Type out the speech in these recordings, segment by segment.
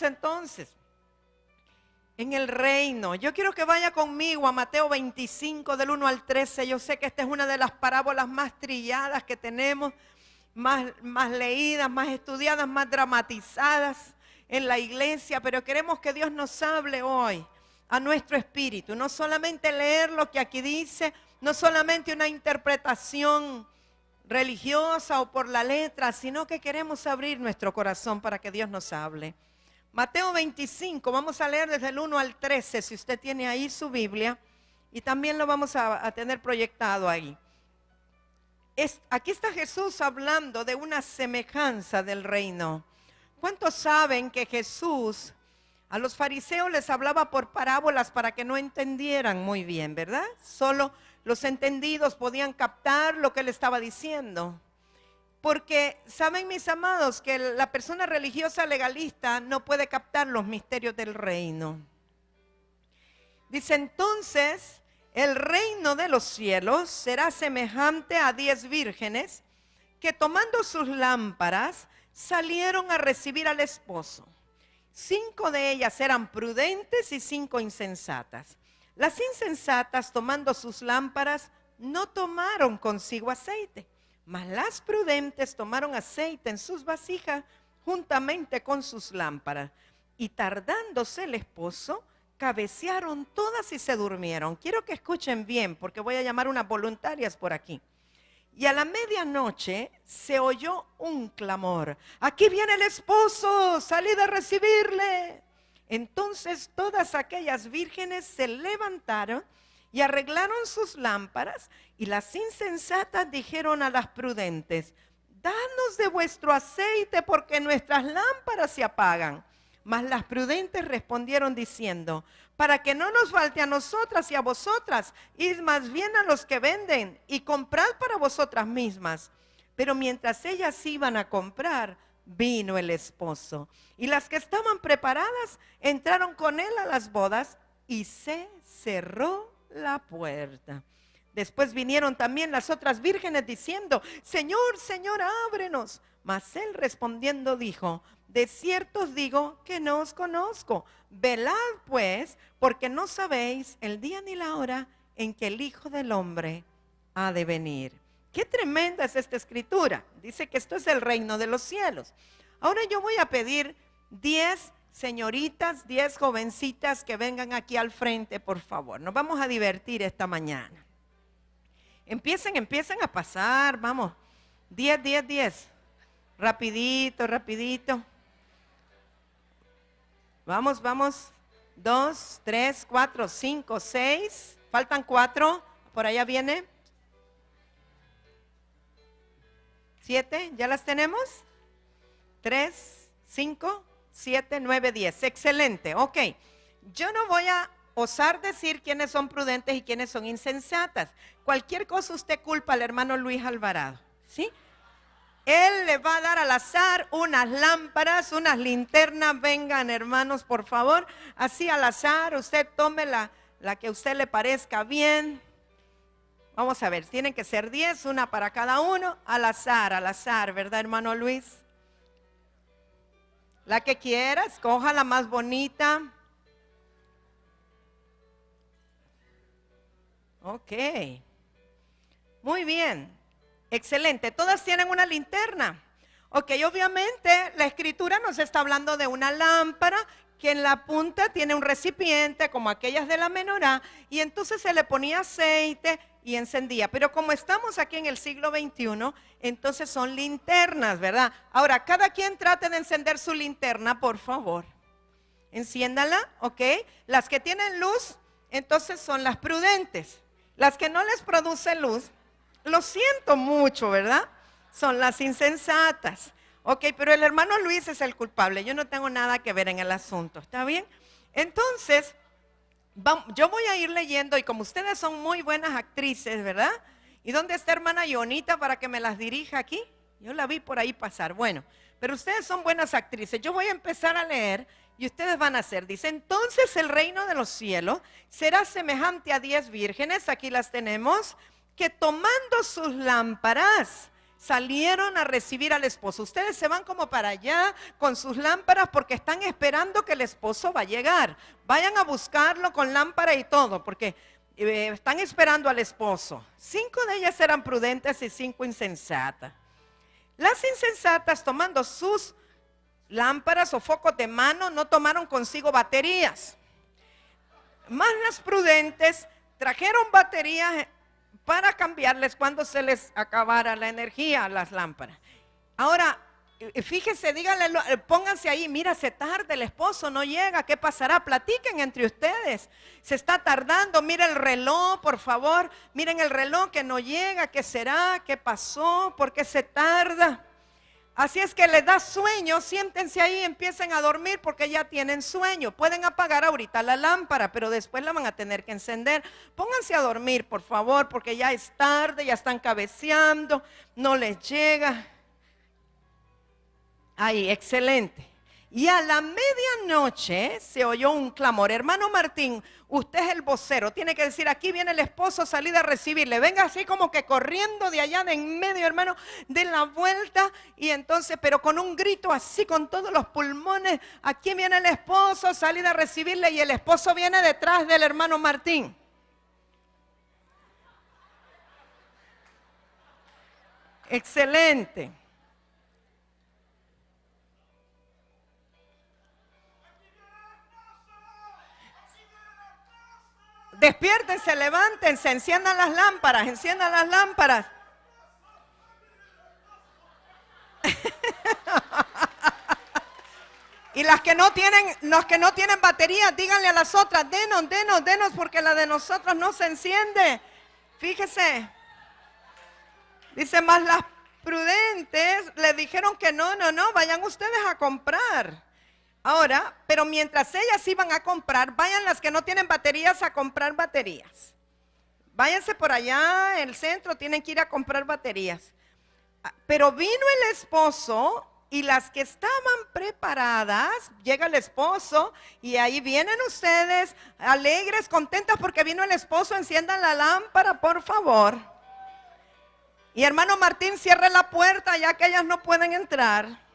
entonces en el reino. Yo quiero que vaya conmigo a Mateo 25 del 1 al 13. Yo sé que esta es una de las parábolas más trilladas que tenemos, más leídas, más estudiadas, más dramatizadas en la iglesia, pero queremos que Dios nos hable hoy a nuestro espíritu. No solamente leer lo que aquí dice, no solamente una interpretación religiosa o por la letra, sino que queremos abrir nuestro corazón para que Dios nos hable. Mateo 25, vamos a leer desde el 1 al 13, si usted tiene ahí su Biblia, y también lo vamos a tener proyectado ahí. Aquí está Jesús hablando de una semejanza del reino. ¿Cuántos saben que Jesús a los fariseos les hablaba por parábolas para que no entendieran muy bien, verdad? Solo los entendidos podían captar lo que él estaba diciendo. Porque saben, mis amados, que la persona religiosa legalista no puede captar los misterios del reino. Dice entonces, el reino de los cielos será semejante a 10 vírgenes que tomando sus lámparas salieron a recibir al esposo. 5 de ellas eran prudentes y 5 insensatas. Las insensatas, tomando sus lámparas, no tomaron consigo aceite, mas las prudentes tomaron aceite en sus vasijas juntamente con sus lámparas. Y tardándose el esposo, cabecearon todas y se durmieron. Quiero que escuchen bien, porque voy a llamar unas voluntarias por aquí. Y a la medianoche se oyó un clamor: aquí viene el esposo, salid a recibirle. Entonces todas aquellas vírgenes se levantaron y arreglaron sus lámparas, y las insensatas dijeron a las prudentes: danos de vuestro aceite, porque nuestras lámparas se apagan. Mas las prudentes respondieron diciendo: para que no nos falte a nosotras y a vosotras, id más bien a los que venden y comprad para vosotras mismas. Pero mientras ellas iban a comprar, vino el esposo, y las que estaban preparadas entraron con él a las bodas, y se cerró la puerta. Después vinieron también las otras vírgenes diciendo: Señor, Señor, ábrenos. Mas él respondiendo dijo: de cierto os digo que no os conozco. Velad pues, porque no sabéis el día ni la hora en que el Hijo del Hombre ha de venir. Qué tremenda es esta escritura. Dice que esto es el reino de los cielos. Ahora yo voy a pedir 10 señoritas, 10 jovencitas que vengan aquí al frente, por favor. Nos vamos a divertir esta mañana. Empiecen a pasar, vamos. 10. Rapidito. Vamos. 2, 3, 4, 5, 6. Faltan 4. Por allá viene. 7, ¿ya las tenemos? 3, 5, 7, 9, 10. Excelente, ok. Yo no voy a osar decir quiénes son prudentes y quiénes son insensatas. Cualquier cosa usted culpa al hermano Luis Alvarado, ¿sí? Él le va a dar al azar unas lámparas, unas linternas. Vengan, hermanos, por favor. Así al azar, usted tome la que a usted le parezca bien. Vamos a ver, tienen que ser 10, una para cada uno. Al azar, ¿verdad, hermano Luis? La que quiera, escoja la más bonita. Ok. Muy bien. Excelente, todas tienen una linterna. Ok, obviamente la escritura nos está hablando de una lámpara que en la punta tiene un recipiente como aquellas de la menorá, y entonces se le ponía aceite y encendía. Pero como estamos aquí en el siglo XXI, entonces son linternas, ¿verdad? Ahora, cada quien trate de encender su linterna, por favor. Enciéndala, ok. Las que tienen luz, entonces son las prudentes. Las que no les produce luz, lo siento mucho, ¿verdad? Son las insensatas. Ok, pero el hermano Luis es el culpable. Yo no tengo nada que ver en el asunto, ¿está bien? Entonces, yo voy a ir leyendo, y como ustedes son muy buenas actrices, ¿verdad? ¿Y dónde está hermana Ionita para que me las dirija aquí? Yo la vi por ahí pasar. Bueno, pero ustedes son buenas actrices. Yo voy a empezar a leer y ustedes van a hacer. Dice: entonces el reino de los cielos será semejante a 10 vírgenes, aquí las tenemos, que tomando sus lámparas salieron a recibir al esposo. Ustedes se van como para allá con sus lámparas porque están esperando que el esposo va a llegar. Vayan a buscarlo con lámpara y todo, porque están esperando al esposo. 5 de ellas eran prudentes y 5 insensatas. Las insensatas, tomando sus lámparas o focos de mano, no tomaron consigo baterías. Más las prudentes trajeron baterías para cambiarles cuando se les acabara la energía a las lámparas. Ahora, fíjense, díganle, pónganse ahí, mira, se tarda, el esposo no llega, ¿qué pasará? Platiquen entre ustedes, se está tardando, miren el reloj, por favor, miren el reloj que no llega, ¿qué será? ¿Qué pasó? ¿Por qué se tarda? Así es que les da sueño, siéntense ahí, empiecen a dormir porque ya tienen sueño. Pueden apagar ahorita la lámpara, pero después la van a tener que encender. Pónganse a dormir, por favor, porque ya es tarde, ya están cabeceando, no les llega. Ahí, excelente. Y a la medianoche se oyó un clamor. Hermano Martín, usted es el vocero, tiene que decir, aquí viene el esposo, salid a recibirle. Venga así como que corriendo de allá de en medio, hermano, de la vuelta. Y entonces, pero con un grito así, con todos los pulmones, aquí viene el esposo, salid a recibirle. Y el esposo viene detrás del hermano Martín. Excelente. Despiértense, levántense, enciendan las lámparas, enciendan las lámparas. Y las que no tienen baterías, díganle a las otras, denos, porque la de nosotros no se enciende. Fíjese. Dice, más las prudentes le dijeron que no, vayan ustedes a comprar. Ahora, pero mientras ellas iban a comprar, vayan las que no tienen baterías a comprar baterías. Váyanse por allá, en el centro, tienen que ir a comprar baterías. Pero vino el esposo y las que estaban preparadas, llega el esposo y ahí vienen ustedes alegres, contentas porque vino el esposo, enciendan la lámpara, por favor. Y hermano Martín, cierre la puerta ya que ellas no pueden entrar.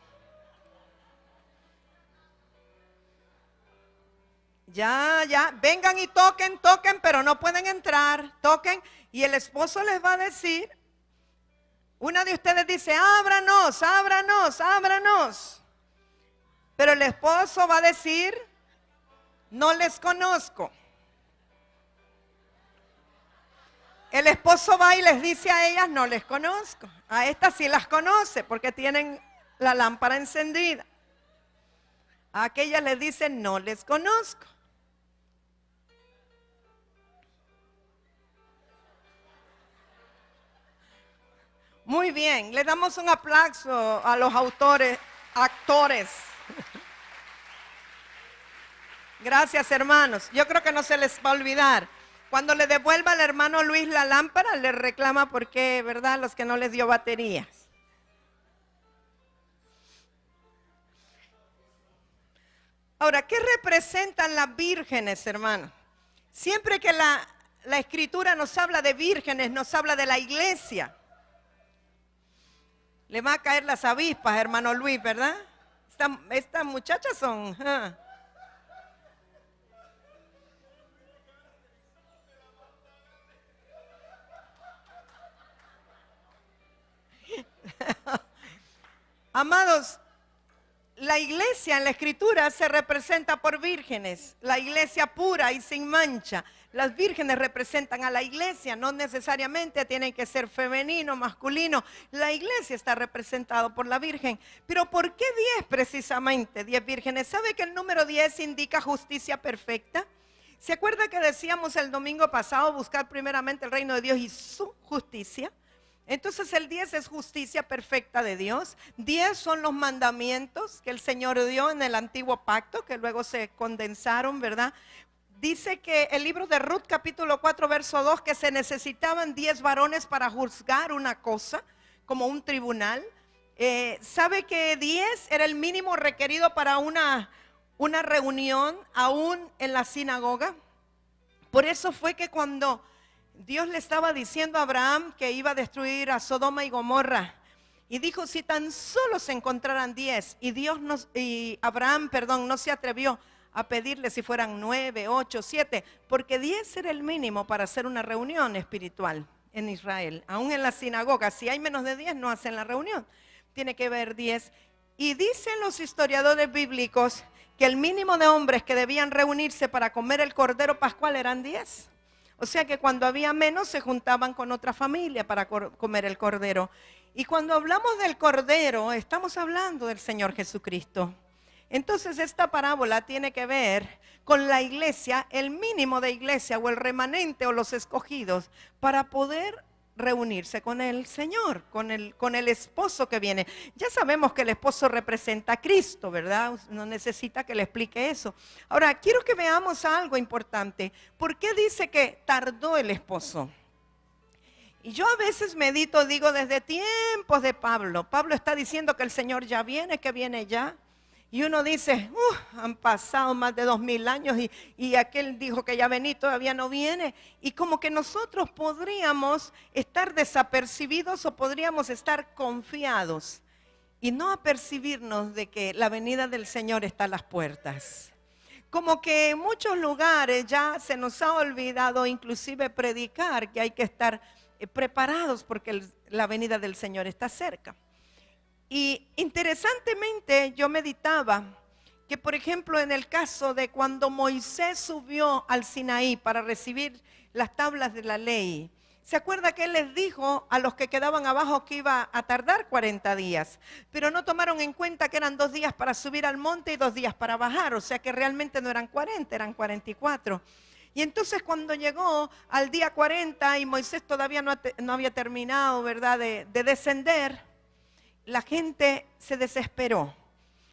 Ya, vengan y toquen, pero no pueden entrar, toquen. Y el esposo les va a decir, una de ustedes dice, ábranos. Pero el esposo va a decir, no les conozco. El esposo va y les dice a ellas, no les conozco. A estas sí las conoce porque tienen la lámpara encendida. A aquellas les dice, no les conozco. Muy bien, le damos un aplauso a los actores. Gracias, hermanos. Yo creo que no se les va a olvidar. Cuando le devuelva al hermano Luis la lámpara, le reclama por qué, ¿verdad? Los que no les dio baterías. Ahora, ¿qué representan las vírgenes, hermano? Siempre que la escritura nos habla de vírgenes, nos habla de la iglesia. Le va a caer las avispas, hermano Luis, ¿verdad? Estas muchachas son... Amados, la iglesia en la escritura se representa por vírgenes, la iglesia pura y sin mancha. Las vírgenes representan a la iglesia, no necesariamente tienen que ser femenino, masculino. La iglesia está representada por la virgen. Pero ¿por qué 10 precisamente? 10 vírgenes. ¿Sabe que el número 10 indica justicia perfecta? ¿Se acuerda que decíamos el domingo pasado buscar primeramente el reino de Dios y su justicia? Entonces el 10 es justicia perfecta de Dios. 10 son los mandamientos que el Señor dio en el antiguo pacto, que luego se condensaron, ¿verdad? Dice que el libro de Ruth capítulo 4 verso 2 que se necesitaban 10 varones para juzgar una cosa, como un tribunal. ¿Sabe que 10 era el mínimo requerido para una reunión aún en la sinagoga? Por eso fue que cuando Dios le estaba diciendo a Abraham que iba a destruir a Sodoma y Gomorra, Y dijo, si tan solo se encontraran 10, y Abraham, no se atrevió a pedirle si fueran 9, 8, 7, porque 10 era el mínimo para hacer una reunión espiritual en Israel. Aún en la sinagoga, si hay menos de 10 no hacen la reunión, tiene que haber 10. Y dicen los historiadores bíblicos que el mínimo de hombres que debían reunirse para comer el cordero pascual eran 10. O sea que cuando había menos se juntaban con otra familia para comer el cordero. Y cuando hablamos del cordero, estamos hablando del Señor Jesucristo. Entonces esta parábola tiene que ver con la iglesia, el mínimo de iglesia o el remanente o los escogidos para poder reunirse con el Señor, con el esposo que viene. Ya sabemos que el esposo representa a Cristo, ¿verdad? No necesita que le explique eso. Ahora, quiero que veamos algo importante. ¿Por qué dice que tardó el esposo? Y yo a veces medito, digo, desde tiempos de Pablo. Pablo está diciendo que el Señor ya viene, que viene ya. Y uno dice, han pasado más de 2000 años y aquel dijo que ya venía y todavía no viene. Y como que nosotros podríamos estar desapercibidos o podríamos estar confiados y no apercibirnos de que la venida del Señor está a las puertas. Como que en muchos lugares ya se nos ha olvidado inclusive predicar que hay que estar preparados porque la venida del Señor está cerca. Y interesantemente yo meditaba que, por ejemplo, en el caso de cuando Moisés subió al Sinaí para recibir las tablas de la ley, ¿se acuerda que él les dijo a los que quedaban abajo que iba a tardar 40 días? Pero no tomaron en cuenta que eran 2 días para subir al monte y 2 días para bajar, o sea que realmente no eran 40, eran 44. Y entonces cuando llegó al día 40 y Moisés todavía no había terminado, ¿verdad?, de descender, la gente se desesperó.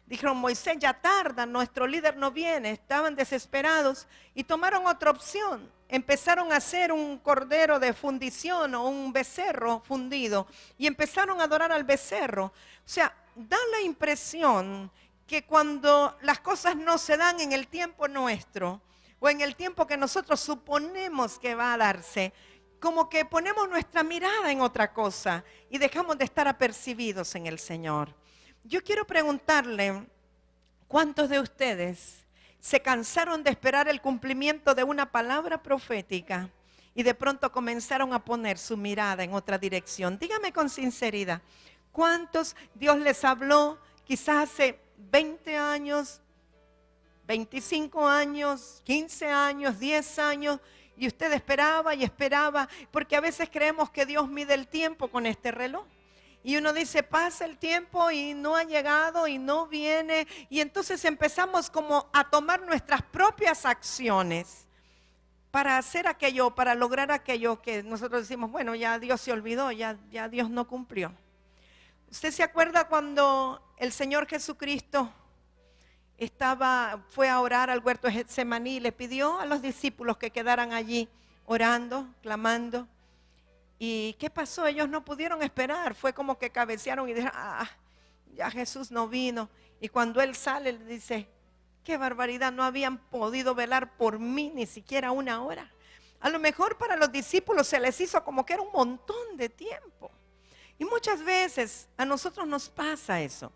Dijeron, Moisés ya tarda, nuestro líder no viene. Estaban desesperados y tomaron otra opción. Empezaron a hacer un cordero de fundición o un becerro fundido y empezaron a adorar al becerro. O sea, da la impresión que cuando las cosas no se dan en el tiempo nuestro o en el tiempo que nosotros suponemos que va a darse, como que ponemos nuestra mirada en otra cosa y dejamos de estar apercibidos en el Señor. Yo quiero preguntarle, ¿cuántos de ustedes se cansaron de esperar el cumplimiento de una palabra profética y de pronto comenzaron a poner su mirada en otra dirección? Dígame con sinceridad, ¿cuántos Dios les habló quizás hace 20 años, 25 años, 15 años, 10 años? Y usted esperaba y esperaba, porque a veces creemos que Dios mide el tiempo con este reloj. Y uno dice, pasa el tiempo y no ha llegado y no viene. Y entonces empezamos como a tomar nuestras propias acciones para hacer aquello, para lograr aquello que nosotros decimos, bueno, ya Dios se olvidó, ya Dios no cumplió. ¿Usted se acuerda cuando el Señor Jesucristo fue a orar al huerto de Getsemaní y le pidió a los discípulos que quedaran allí orando, clamando? ¿Y qué pasó? Ellos no pudieron esperar, fue como que cabecearon y dijeron, ya Jesús no vino. Y cuando Él sale, le dice, qué barbaridad, no habían podido velar por mí ni siquiera 1 hora. A lo mejor para los discípulos se les hizo como que era un montón de tiempo. Y muchas veces a nosotros nos pasa eso.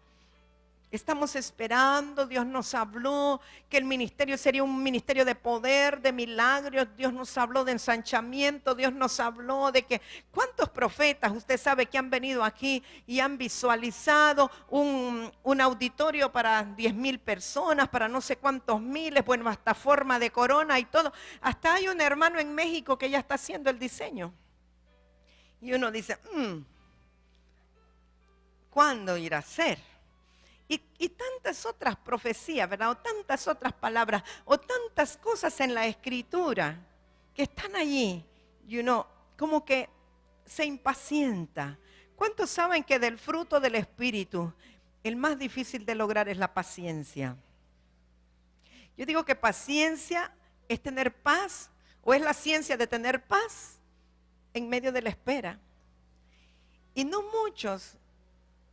Estamos esperando, Dios nos habló que el ministerio sería un ministerio de poder, de milagros. Dios nos habló de ensanchamiento, Dios nos habló de que cuántos profetas usted sabe que han venido aquí y han visualizado un auditorio para 10,000 personas, para no sé cuántos miles, bueno, hasta forma de corona y todo. Hasta hay un hermano en México que ya está haciendo el diseño. Y uno dice, ¿cuándo irá a ser? Y tantas otras profecías, ¿verdad? O tantas otras palabras, o tantas cosas en la Escritura que están allí. Y uno como que se impacienta. ¿Cuántos saben que del fruto del Espíritu, el más difícil de lograr es la paciencia? Yo digo que paciencia es tener paz, o es la ciencia de tener paz en medio de la espera. Y no muchos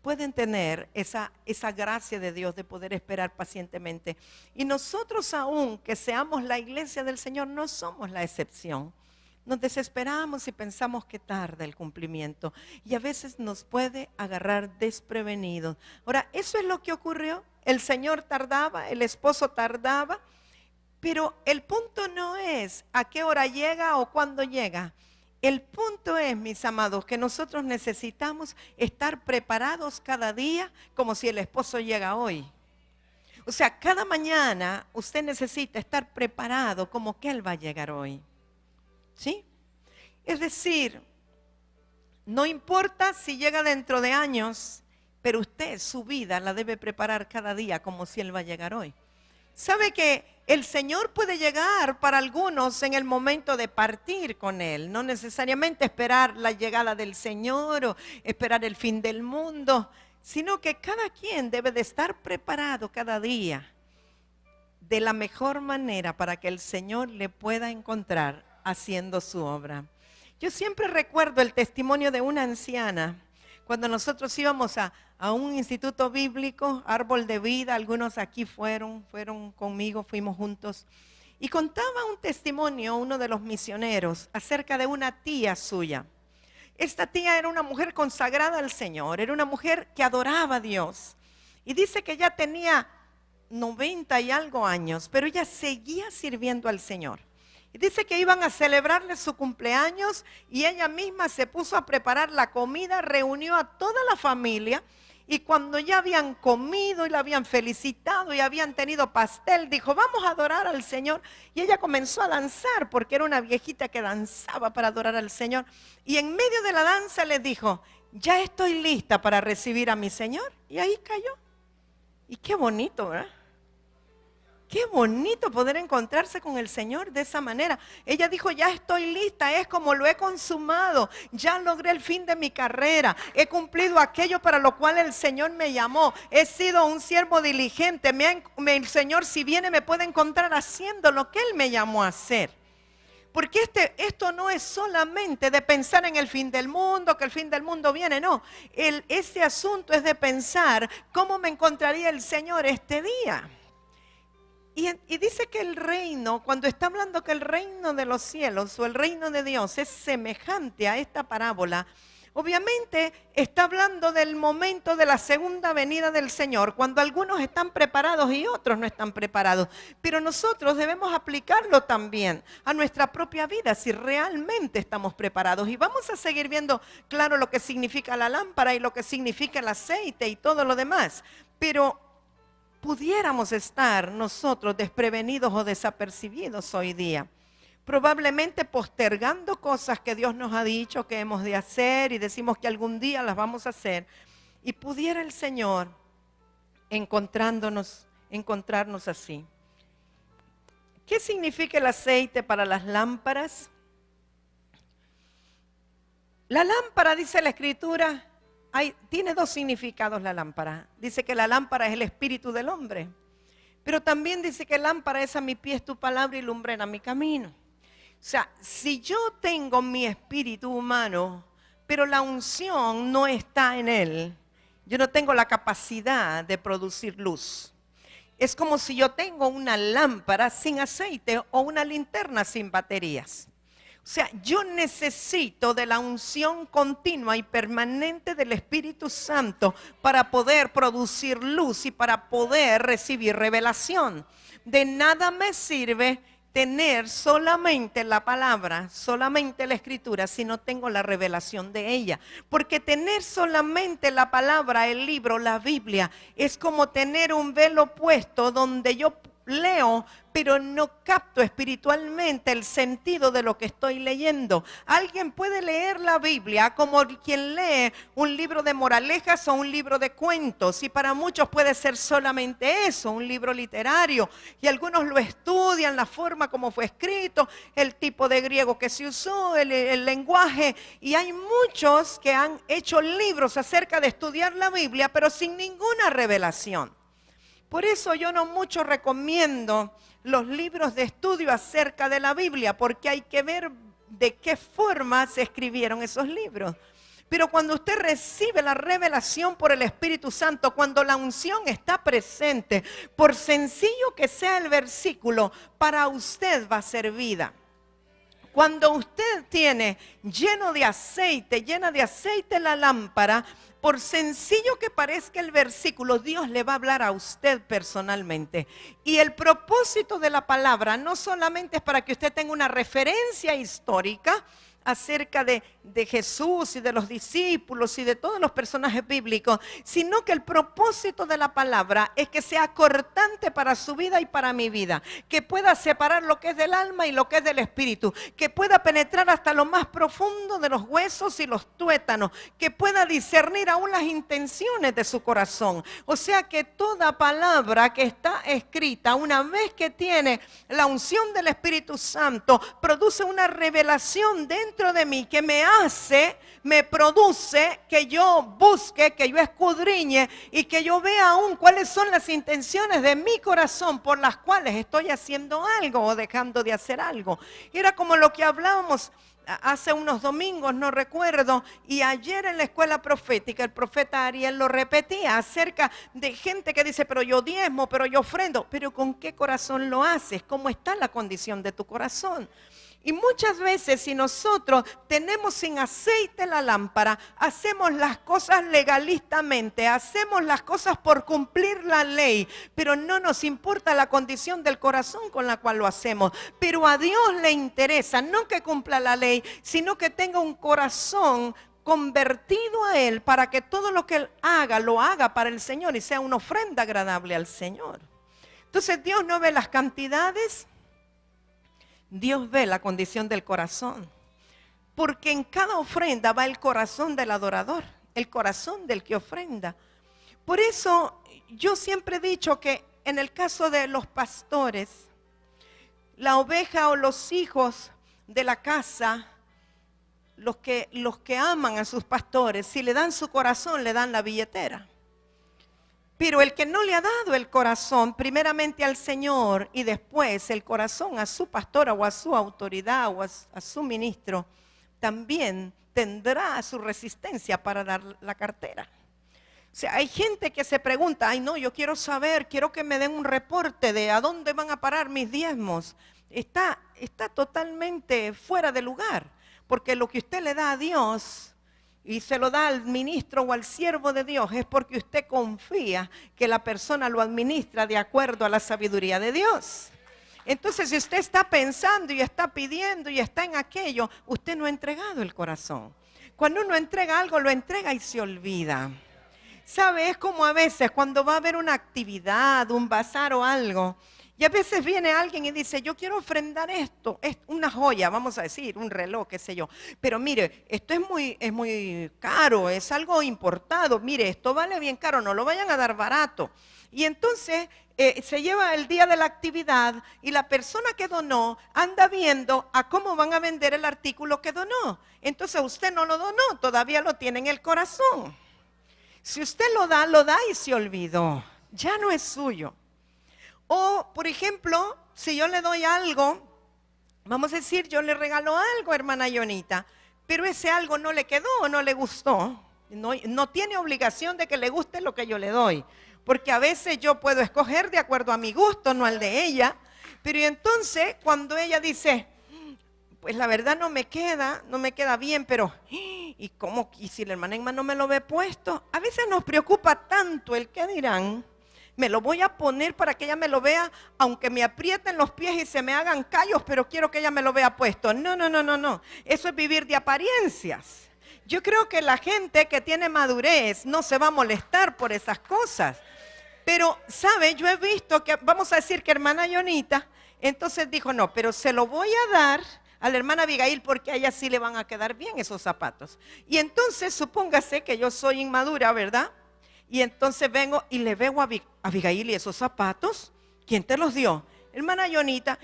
pueden tener esa gracia de Dios de poder esperar pacientemente. Y nosotros, aún que seamos la iglesia del Señor, no somos la excepción. Nos desesperamos y pensamos que tarda el cumplimiento. Y a veces nos puede agarrar desprevenidos. Ahora, eso es lo que ocurrió. El Señor tardaba, el esposo tardaba. Pero el punto no es a qué hora llega o cuándo llega. El punto es, mis amados, que nosotros necesitamos estar preparados cada día como si el esposo llega hoy. O sea, cada mañana usted necesita estar preparado como que Él va a llegar hoy. ¿Sí? Es decir, no importa si llega dentro de años, pero usted su vida la debe preparar cada día como si Él va a llegar hoy. ¿Sabe que el Señor puede llegar para algunos en el momento de partir con Él? No necesariamente esperar la llegada del Señor o esperar el fin del mundo, sino que cada quien debe de estar preparado cada día de la mejor manera para que el Señor le pueda encontrar haciendo su obra. Yo siempre recuerdo el testimonio de una anciana. Cuando nosotros íbamos a un instituto bíblico, Árbol de Vida, algunos aquí fueron conmigo, fuimos juntos. Y contaba un testimonio, uno de los misioneros, acerca de una tía suya. Esta tía era una mujer consagrada al Señor, era una mujer que adoraba a Dios. Y dice que ya tenía 90 y algo años, pero ella seguía sirviendo al Señor. Y dice que iban a celebrarle su cumpleaños y ella misma se puso a preparar la comida, reunió a toda la familia y cuando ya habían comido y la habían felicitado y habían tenido pastel, dijo, vamos a adorar al Señor. Y ella comenzó a danzar porque era una viejita que danzaba para adorar al Señor. Y en medio de la danza le dijo, ya estoy lista para recibir a mi Señor. Y ahí cayó. Y qué bonito, ¿verdad? Qué bonito poder encontrarse con el Señor de esa manera. Ella dijo, ya estoy lista, es como lo he consumado. Ya logré el fin de mi carrera. He cumplido aquello para lo cual el Señor me llamó. He sido un siervo diligente. El Señor, si viene, me puede encontrar haciendo lo que Él me llamó a hacer. Porque esto no es solamente de pensar en el fin del mundo, que el fin del mundo viene, no. Este asunto es de pensar cómo me encontraría el Señor este día. Y dice que el reino, cuando está hablando que el reino de los cielos o el reino de Dios es semejante a esta parábola, obviamente está hablando del momento de la segunda venida del Señor, cuando algunos están preparados y otros no están preparados. Pero nosotros debemos aplicarlo también a nuestra propia vida, si realmente estamos preparados. Y vamos a seguir viendo, claro, lo que significa la lámpara y lo que significa el aceite y todo lo demás. Pero pudiéramos estar nosotros desprevenidos o desapercibidos hoy día, probablemente postergando cosas que Dios nos ha dicho que hemos de hacer y decimos que algún día las vamos a hacer, y pudiera el Señor encontrarnos así. ¿Qué significa el aceite para las lámparas? La lámpara, dice la Escritura, tiene dos significados la lámpara. Dice que la lámpara es el espíritu del hombre, pero también dice que lámpara es a mi pie tu palabra y lumbrera mi camino. O sea, si yo tengo mi espíritu humano, pero la unción no está en él, yo no tengo la capacidad de producir luz. Es como si yo tengo una lámpara sin aceite o una linterna sin baterías. O sea, yo necesito de la unción continua y permanente del Espíritu Santo para poder producir luz y para poder recibir revelación. De nada me sirve tener solamente la palabra, solamente la Escritura, si no tengo la revelación de ella. Porque tener solamente la palabra, el libro, la Biblia, es como tener un velo puesto donde yo leo, pero no capto espiritualmente el sentido de lo que estoy leyendo. Alguien puede leer la Biblia como quien lee un libro de moralejas o un libro de cuentos, y para muchos puede ser solamente eso, un libro literario, y algunos lo estudian, la forma como fue escrito, el tipo de griego que se usó, el lenguaje, y hay muchos que han hecho libros acerca de estudiar la Biblia, pero sin ninguna revelación. Por eso yo no mucho recomiendo los libros de estudio acerca de la Biblia, porque hay que ver de qué forma se escribieron esos libros. Pero cuando usted recibe la revelación por el Espíritu Santo, cuando la unción está presente, por sencillo que sea el versículo, para usted va a ser vida. Cuando usted tiene llena de aceite la lámpara, por sencillo que parezca el versículo, Dios le va a hablar a usted personalmente. Y el propósito de la palabra no solamente es para que usted tenga una referencia histórica acerca de Jesús y de los discípulos y de todos los personajes bíblicos, sino que el propósito de la palabra es que sea cortante para su vida y para mi vida, que pueda separar lo que es del alma y lo que es del espíritu, que pueda penetrar hasta lo más profundo de los huesos y los tuétanos, que pueda discernir aún las intenciones de su corazón. O sea que toda palabra que está escrita, una vez que tiene la unción del Espíritu Santo, produce una revelación dentro de mí que me produce que yo busque, que yo escudriñe y que yo vea aún cuáles son las intenciones de mi corazón por las cuales estoy haciendo algo o dejando de hacer algo. Era como lo que hablábamos hace unos domingos, no recuerdo, y ayer en la escuela profética, el profeta Ariel lo repetía acerca de gente que dice, pero yo diezmo, pero yo ofrendo, pero ¿con qué corazón lo haces? ¿Cómo está la condición de tu corazón? Y muchas veces si nosotros tenemos sin aceite la lámpara, hacemos las cosas legalistamente, hacemos las cosas por cumplir la ley, pero no nos importa la condición del corazón con la cual lo hacemos. Pero a Dios le interesa no que cumpla la ley, sino que tenga un corazón convertido a Él para que todo lo que Él haga, lo haga para el Señor y sea una ofrenda agradable al Señor. Entonces Dios no ve las cantidades, Dios ve la condición del corazón, porque en cada ofrenda va el corazón del adorador, el corazón del que ofrenda. Por eso yo siempre he dicho que en el caso de los pastores, la oveja o los hijos de la casa, los que aman a sus pastores, si le dan su corazón, le dan la billetera. Pero el que no le ha dado el corazón primeramente al Señor y después el corazón a su pastora o a su autoridad o a su ministro, también tendrá su resistencia para dar la cartera. O sea, hay gente que se pregunta, ay no, yo quiero saber, quiero que me den un reporte de a dónde van a parar mis diezmos. Está totalmente fuera de lugar, porque lo que usted le da a Dios y se lo da al ministro o al siervo de Dios, es porque usted confía que la persona lo administra de acuerdo a la sabiduría de Dios. Entonces, si usted está pensando y está pidiendo y está en aquello, usted no ha entregado el corazón. Cuando uno entrega algo, lo entrega y se olvida. ¿Sabe? Es como a veces cuando va a haber una actividad, un bazar o algo, y a veces viene alguien y dice, yo quiero ofrendar esto, es una joya, vamos a decir, un reloj, qué sé yo. Pero mire, esto es muy caro, es algo importado. Mire, esto vale bien caro, no lo vayan a dar barato. Y entonces se lleva el día de la actividad y la persona que donó anda viendo a cómo van a vender el artículo que donó. Entonces usted no lo donó, todavía lo tiene en el corazón. Si usted lo da y se olvidó, ya no es suyo. O, por ejemplo, si yo le doy algo, vamos a decir, yo le regalo algo a hermana Yonita, pero ese algo no le quedó o no le gustó. No tiene obligación de que le guste lo que yo le doy, porque a veces yo puedo escoger de acuerdo a mi gusto, no al de ella. Pero entonces, cuando ella dice, pues la verdad no me queda bien, pero ¿y cómo? ¿Y si la hermana Emma no me lo ve puesto? A veces nos preocupa tanto el qué dirán. Me lo voy a poner para que ella me lo vea, aunque me aprieten los pies y se me hagan callos, pero quiero que ella me lo vea puesto. No. Eso es vivir de apariencias. Yo creo que la gente que tiene madurez no se va a molestar por esas cosas. Pero, ¿sabe? Yo he visto que, vamos a decir que hermana Yonita, entonces dijo, no, pero se lo voy a dar a la hermana Abigail porque a ella sí le van a quedar bien esos zapatos. Y entonces, supóngase que yo soy inmadura, ¿verdad? Y entonces vengo y le veo a Abigail y esos zapatos, ¿quién te los dio? Hermana Yonita,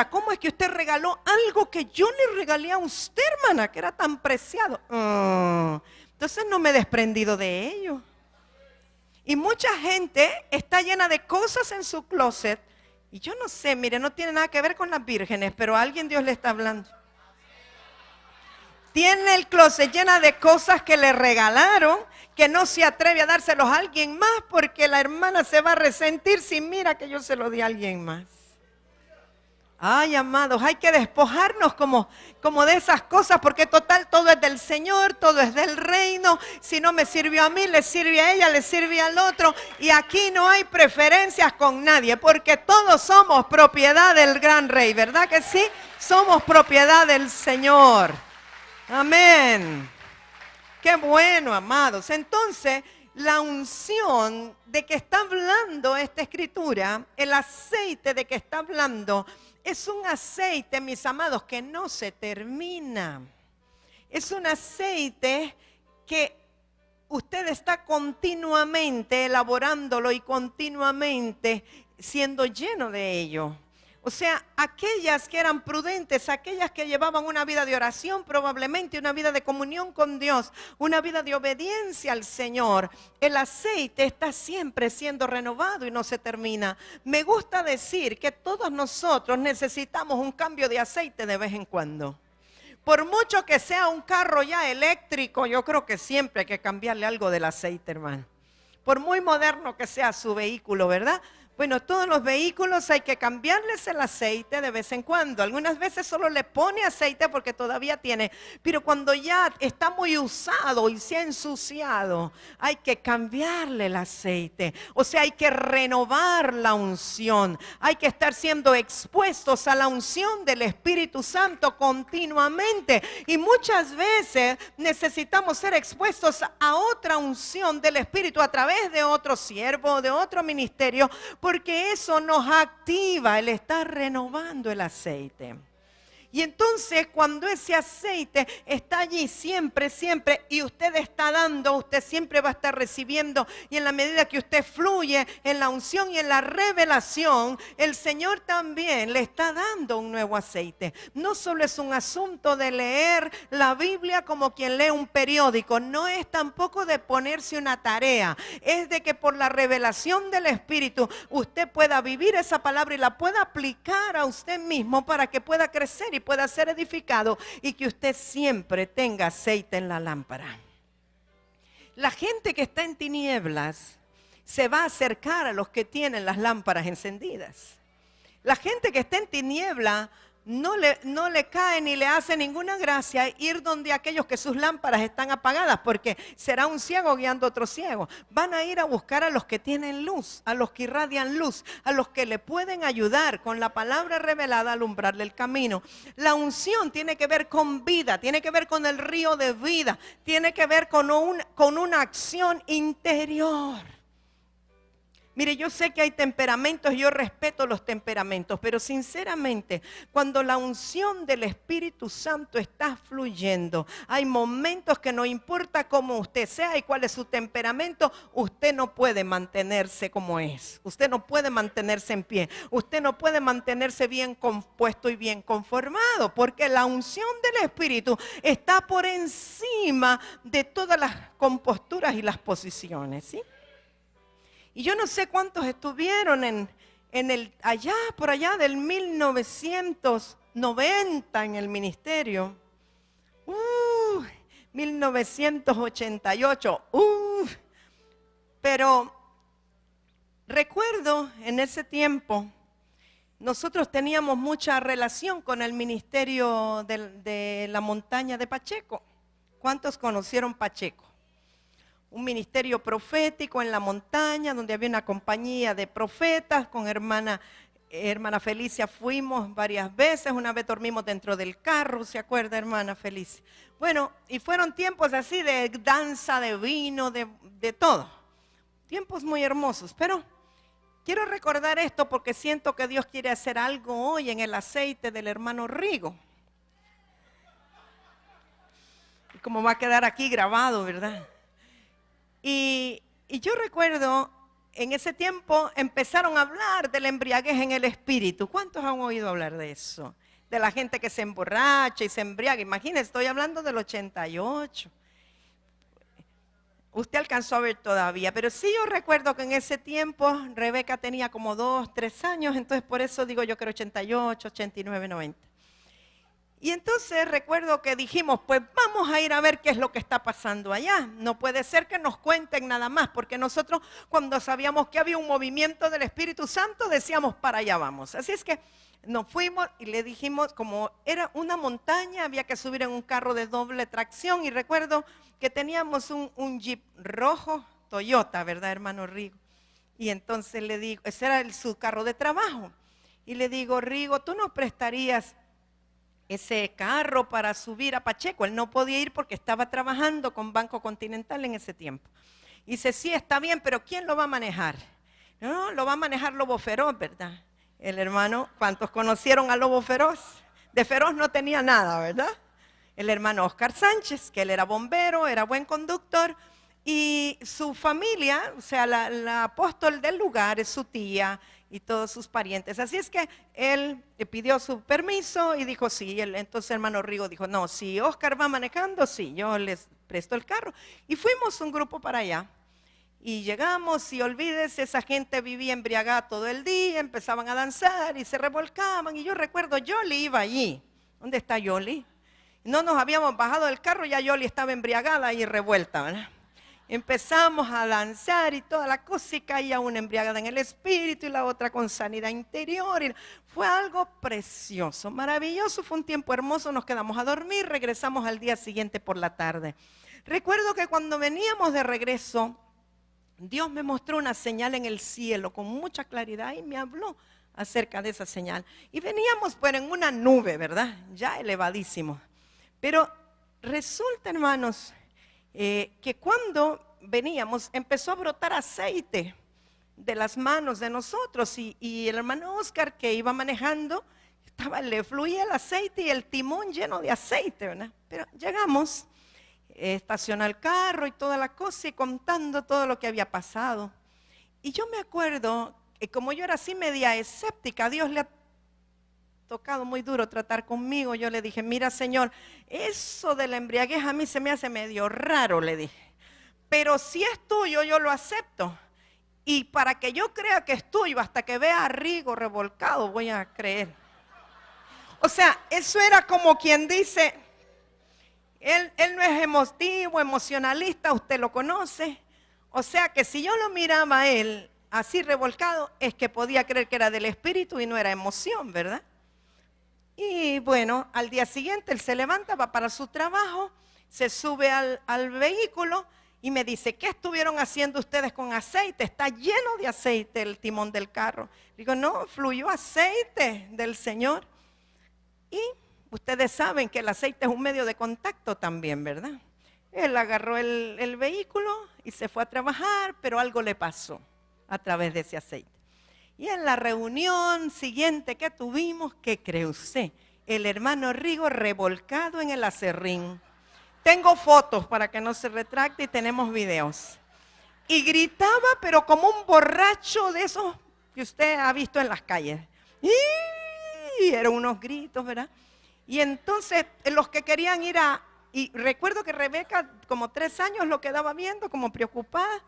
¿cómo es que usted regaló algo que yo le regalé a usted, hermana, que era tan preciado? Entonces no me he desprendido de ello. Y mucha gente está llena de cosas en su closet, y yo no sé, mire, no tiene nada que ver con las vírgenes, pero a alguien Dios le está hablando. Tiene el closet llena de cosas que le regalaron, que no se atreve a dárselos a alguien más porque la hermana se va a resentir si mira que yo se lo di a alguien más. Ay, amados, hay que despojarnos como de esas cosas, porque total todo es del Señor, todo es del reino. Si no me sirvió a mí, le sirve a ella, le sirve al otro. Y aquí no hay preferencias con nadie, porque todos somos propiedad del gran Rey, ¿verdad que sí? Somos propiedad del Señor. Amén. Qué bueno, amados. Entonces, la unción de que está hablando esta escritura, el aceite de que está hablando, es un aceite, mis amados, que no se termina. Es un aceite que usted está continuamente elaborándolo y continuamente siendo lleno de ello. O sea, aquellas que eran prudentes, aquellas que llevaban una vida de oración, probablemente una vida de comunión con Dios, una vida de obediencia al Señor, el aceite está siempre siendo renovado y no se termina. Me gusta decir que todos nosotros necesitamos un cambio de aceite de vez en cuando. Por mucho que sea un carro ya eléctrico, yo creo que siempre hay que cambiarle algo del aceite, hermano. Por muy moderno que sea su vehículo, ¿verdad? Bueno, todos los vehículos hay que cambiarles el aceite de vez en cuando. Algunas veces solo le pone aceite porque todavía tiene. Pero cuando ya está muy usado y se ha ensuciado, hay que cambiarle el aceite. O sea, hay que renovar la unción. Hay que estar siendo expuestos a la unción del Espíritu Santo continuamente. Y muchas veces necesitamos ser expuestos a otra unción del Espíritu a través de otro siervo, de otro ministerio, porque eso nos activa el estar renovando el aceite. Y entonces cuando ese aceite está allí siempre, siempre, y usted está dando, usted siempre va a estar recibiendo, y en la medida que usted fluye en la unción y en la revelación, el Señor también le está dando un nuevo aceite. No solo es un asunto de leer la Biblia como quien lee un periódico, no es tampoco de ponerse una tarea, es de que por la revelación del Espíritu usted pueda vivir esa palabra y la pueda aplicar a usted mismo para que pueda crecer y pueda ser edificado, y que usted siempre tenga aceite en la lámpara. La gente que está en tinieblas se va a acercar a los que tienen las lámparas encendidas. La gente que está en tiniebla no le cae ni le hace ninguna gracia ir donde aquellos que sus lámparas están apagadas, porque será un ciego guiando a otro ciego. Van a ir a buscar a los que tienen luz, a los que irradian luz, a los que le pueden ayudar con la palabra revelada a alumbrarle el camino. La unción tiene que ver con vida, tiene que ver con el río de vida, tiene que ver con una acción interior. Mire, yo sé que hay temperamentos, yo respeto los temperamentos, pero sinceramente, cuando la unción del Espíritu Santo está fluyendo, hay momentos que no importa cómo usted sea y cuál es su temperamento, usted no puede mantenerse como es. Usted no puede mantenerse en pie. Usted no puede mantenerse bien compuesto y bien conformado, porque la unción del Espíritu está por encima de todas las composturas y las posiciones, ¿sí? Y yo no sé cuántos estuvieron por allá del 1990 en el ministerio. 1988. Pero recuerdo en ese tiempo, nosotros teníamos mucha relación con el ministerio de la montaña de Pacheco. ¿Cuántos conocieron Pacheco? Un ministerio profético en la montaña, donde había una compañía de profetas. Con hermana Felicia fuimos varias veces. Una vez dormimos dentro del carro, ¿se acuerda, hermana Felicia? Bueno, y fueron tiempos así de danza, de vino, de todo. Tiempos muy hermosos, pero quiero recordar esto porque siento que Dios quiere hacer algo hoy en el aceite del hermano Rigo. Y como va a quedar aquí grabado, ¿verdad? Y yo recuerdo, en ese tiempo empezaron a hablar de la embriaguez en el espíritu. ¿Cuántos han oído hablar de eso? De la gente que se emborracha y se embriaga. Imagínense, estoy hablando del 88. Usted alcanzó a ver todavía, pero sí yo recuerdo que en ese tiempo Rebeca tenía como 2, 3 años, entonces por eso digo yo que era 88, 89, 90. Y entonces recuerdo que dijimos, pues vamos a ir a ver qué es lo que está pasando allá. No puede ser que nos cuenten nada más, porque nosotros cuando sabíamos que había un movimiento del Espíritu Santo decíamos, para allá vamos. Así es que nos fuimos y le dijimos, como era una montaña, había que subir en un carro de doble tracción. Y recuerdo que teníamos un Jeep rojo, Toyota, ¿verdad, hermano Rigo? Y entonces le digo, ese era su carro de trabajo. Y le digo, Rigo, ¿tú nos prestarías ese carro para subir a Pacheco? Él no podía ir porque estaba trabajando con Banco Continental en ese tiempo. Y dice, sí, está bien, pero ¿quién lo va a manejar? No, lo va a manejar Lobo Feroz, ¿verdad? El hermano, ¿cuántos conocieron a Lobo Feroz? De feroz no tenía nada, ¿verdad? El hermano Oscar Sánchez, que él era bombero, era buen conductor, y su familia, o sea, la apóstol del lugar es su tía y todos sus parientes. Así es que él le pidió su permiso y dijo sí. Entonces el hermano Rigo dijo, no, si Oscar va manejando, sí, yo les presto el carro. Y fuimos un grupo para allá. Y llegamos y olvídese, esa gente vivía embriagada todo el día, empezaban a danzar y se revolcaban. Y yo recuerdo, Yoli iba allí. ¿Dónde está Yoli? No nos habíamos bajado del carro, ya Yoli estaba embriagada y revuelta, ¿verdad? Empezamos a danzar y toda la cosa, y caía una embriagada en el espíritu y la otra con sanidad interior. Y fue algo precioso, maravilloso, fue un tiempo hermoso. Nos quedamos a dormir, regresamos al día siguiente por la tarde. Recuerdo que cuando veníamos de regreso, Dios me mostró una señal en el cielo con mucha claridad y me habló acerca de esa señal. Y veníamos pues en una nube, ¿verdad? Ya elevadísimo. Pero resulta, hermanos, que cuando veníamos empezó a brotar aceite de las manos de nosotros. Y el hermano Oscar, que iba manejando, le fluía el aceite y el timón lleno de aceite, ¿verdad? Pero llegamos, estacionó el carro y toda la cosa, y contando todo lo que había pasado. Y yo me acuerdo que como yo era así media escéptica, Dios le ha tocado muy duro tratar conmigo. Yo le dije, mira, Señor, eso de la embriaguez a mí se me hace medio raro, le dije. Pero si es tuyo, yo lo acepto. Y para que yo crea que es tuyo, hasta que vea a Rigo revolcado, voy a creer. O sea, eso era como quien dice... Él no es emotivo, emocionalista, usted lo conoce. O sea que si yo lo miraba a él así revolcado, es que podía creer que era del espíritu y no era emoción, ¿verdad? Y bueno, al día siguiente él se levanta, va para su trabajo, se sube al vehículo y me dice, ¿qué estuvieron haciendo ustedes con aceite? Está lleno de aceite el timón del carro. Digo, no, fluyó aceite del Señor. Y ustedes saben que el aceite es un medio de contacto también, ¿verdad? Él agarró el vehículo y se fue a trabajar, pero algo le pasó a través de ese aceite. Y en la reunión siguiente que tuvimos, ¿qué cree usted? El hermano Rigo revolcado en el acerrín. Tengo fotos para que no se retracte y tenemos videos. Y gritaba, pero como un borracho de esos que usted ha visto en las calles. Y eran unos gritos, ¿verdad? Y entonces los que querían ir y recuerdo que Rebeca como 3 años lo quedaba viendo como preocupada.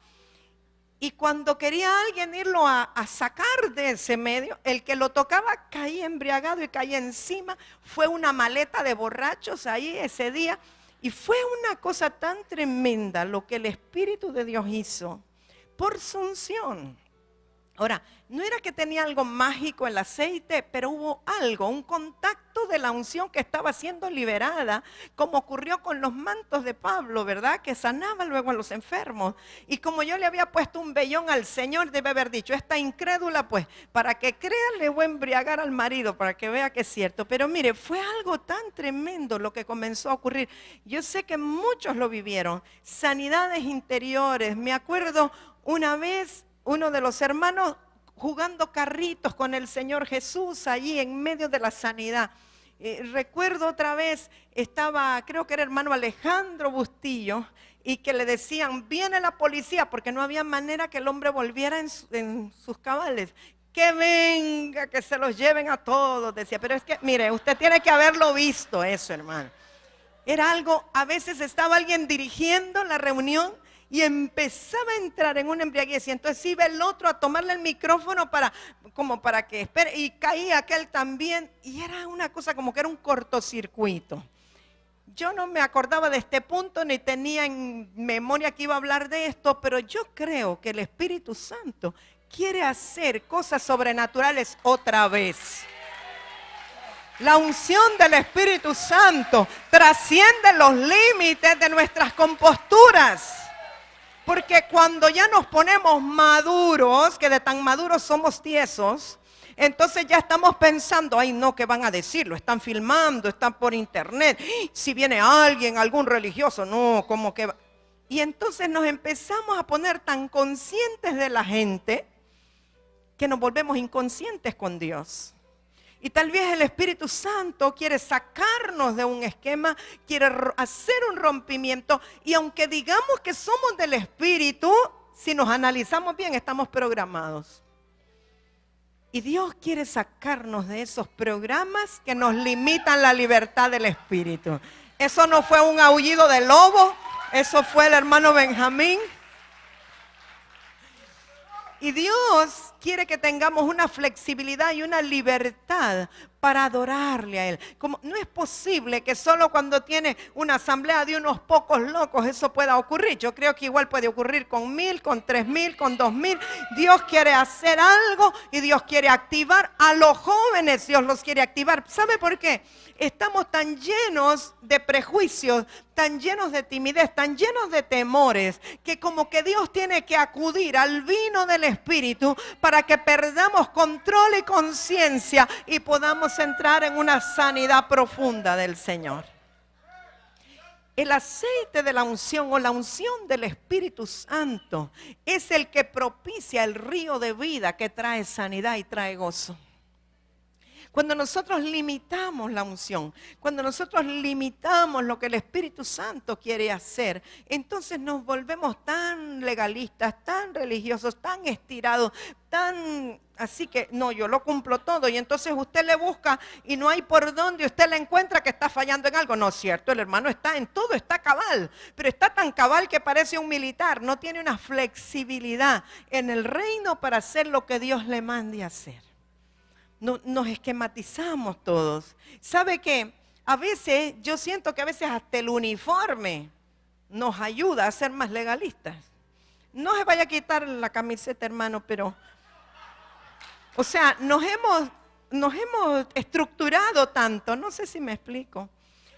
Y cuando quería alguien irlo a sacar de ese medio, el que lo tocaba caía embriagado y caía encima. Fue una maleta de borrachos ahí ese día. Y fue una cosa tan tremenda lo que el Espíritu de Dios hizo por su unción. Ahora, no era que tenía algo mágico el aceite, pero hubo algo, un contacto de la unción que estaba siendo liberada, como ocurrió con los mantos de Pablo, ¿verdad? Que sanaba luego a los enfermos. Y como yo le había puesto un vellón al Señor, debe haber dicho, esta incrédula, pues, para que crea le voy a embriagar al marido, para que vea que es cierto. Pero mire, fue algo tan tremendo lo que comenzó a ocurrir. Yo sé que muchos lo vivieron, sanidades interiores. Me acuerdo una vez, uno de los hermanos jugando carritos con el Señor Jesús allí en medio de la sanidad. Recuerdo otra vez, estaba, creo que era hermano Alejandro Bustillo, y que le decían, viene la policía, porque no había manera que el hombre volviera en sus cabales. Que venga, que se los lleven a todos, decía. Pero es que, mire, usted tiene que haberlo visto eso, hermano. Era algo, a veces estaba alguien dirigiendo la reunión, y empezaba a entrar en una embriaguez, y entonces iba el otro a tomarle el micrófono como para que espere, y caía aquel también, y era una cosa como que era un cortocircuito. Yo no me acordaba de este punto, ni tenía en memoria que iba a hablar de esto, pero yo creo que el Espíritu Santo quiere hacer cosas sobrenaturales otra vez. La unción del Espíritu Santo trasciende los límites de nuestras composturas. Porque cuando ya nos ponemos maduros, que de tan maduros somos tiesos, entonces ya estamos pensando, ay no, ¿qué van a decir? Lo están filmando, están por internet. Si viene alguien, algún religioso, no, ¿cómo que va? Y entonces nos empezamos a poner tan conscientes de la gente que nos volvemos inconscientes con Dios. Y tal vez el Espíritu Santo quiere sacarnos de un esquema, quiere hacer un rompimiento. Y aunque digamos que somos del Espíritu, si nos analizamos bien, estamos programados. Y Dios quiere sacarnos de esos programas que nos limitan la libertad del Espíritu. Eso no fue un aullido de lobo, eso fue el hermano Benjamín. Y Dios quiere que tengamos una flexibilidad y una libertad para adorarle a Él. Como no es posible que solo cuando tiene una asamblea de unos pocos locos eso pueda ocurrir. Yo creo que igual puede ocurrir con 1000, con 3000, con 2000. Dios quiere hacer algo y Dios quiere activar a los jóvenes. Dios los quiere activar. ¿Sabe por qué? Estamos tan llenos de prejuicios, tan llenos de timidez, tan llenos de temores, que como que Dios tiene que acudir al vino del Espíritu para que perdamos control y conciencia y podamos entrar en una sanidad profunda del Señor. El aceite de la unción o la unción del Espíritu Santo es el que propicia el río de vida que trae sanidad y trae gozo. Cuando nosotros limitamos la unción, cuando nosotros limitamos lo que el Espíritu Santo quiere hacer, entonces nos volvemos tan legalistas, tan religiosos, tan estirados, tan así que no, yo lo cumplo todo. Y entonces usted le busca y no hay por dónde, usted le encuentra que está fallando en algo. No es cierto, el hermano está en todo, está cabal, pero está tan cabal que parece un militar, no tiene una flexibilidad en el reino para hacer lo que Dios le mande a hacer. Nos esquematizamos todos. ¿Sabe qué? A veces, yo siento que a veces hasta el uniforme nos ayuda a ser más legalistas. No se vaya a quitar la camiseta, hermano, pero... O sea, nos hemos estructurado tanto, no sé si me explico.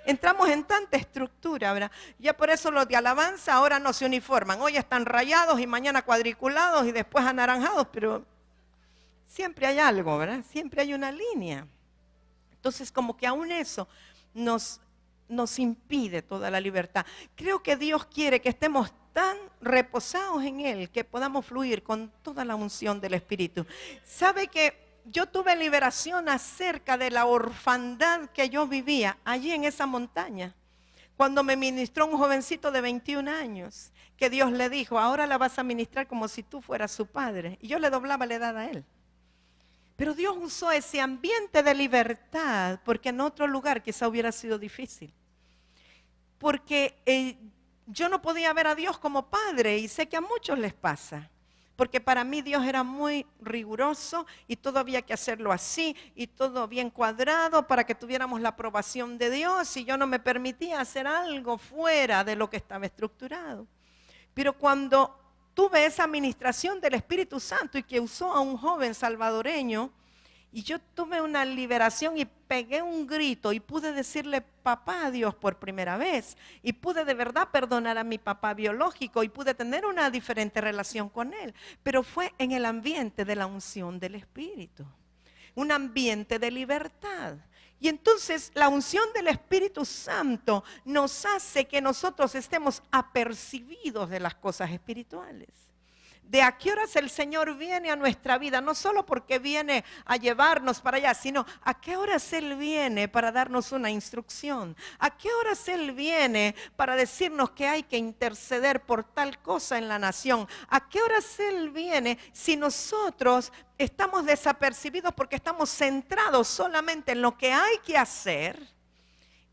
Entramos en tanta estructura, ¿verdad? Ya por eso los de alabanza ahora no se uniforman. Hoy están rayados y mañana cuadriculados y después anaranjados, pero... siempre hay algo, ¿verdad? Siempre hay una línea. Entonces, como que aún eso nos impide toda la libertad. Creo que Dios quiere que estemos tan reposados en Él que podamos fluir con toda la unción del Espíritu. ¿Sabe que yo tuve liberación acerca de la orfandad que yo vivía allí en esa montaña? Cuando me ministró un jovencito de 21 años, que Dios le dijo, ahora la vas a ministrar como si tú fueras su padre. Y yo le doblaba la edad a él. Pero Dios usó ese ambiente de libertad porque en otro lugar quizá hubiera sido difícil. Porque yo no podía ver a Dios como padre y sé que a muchos les pasa. Porque para mí Dios era muy riguroso y todo había que hacerlo así y todo bien cuadrado para que tuviéramos la aprobación de Dios y yo no me permitía hacer algo fuera de lo que estaba estructurado. Pero cuando tuve esa administración del Espíritu Santo y que usó a un joven salvadoreño y yo tuve una liberación y pegué un grito y pude decirle papá a Dios por primera vez y pude de verdad perdonar a mi papá biológico y pude tener una diferente relación con él, pero fue en el ambiente de la unción del Espíritu, un ambiente de libertad. Y entonces la unción del Espíritu Santo nos hace que nosotros estemos apercibidos de las cosas espirituales. De a qué horas el Señor viene a nuestra vida, no solo porque viene a llevarnos para allá, sino a qué horas Él viene para darnos una instrucción. A qué horas Él viene para decirnos que hay que interceder por tal cosa en la nación. A qué horas Él viene si nosotros estamos desapercibidos porque estamos centrados solamente en lo que hay que hacer.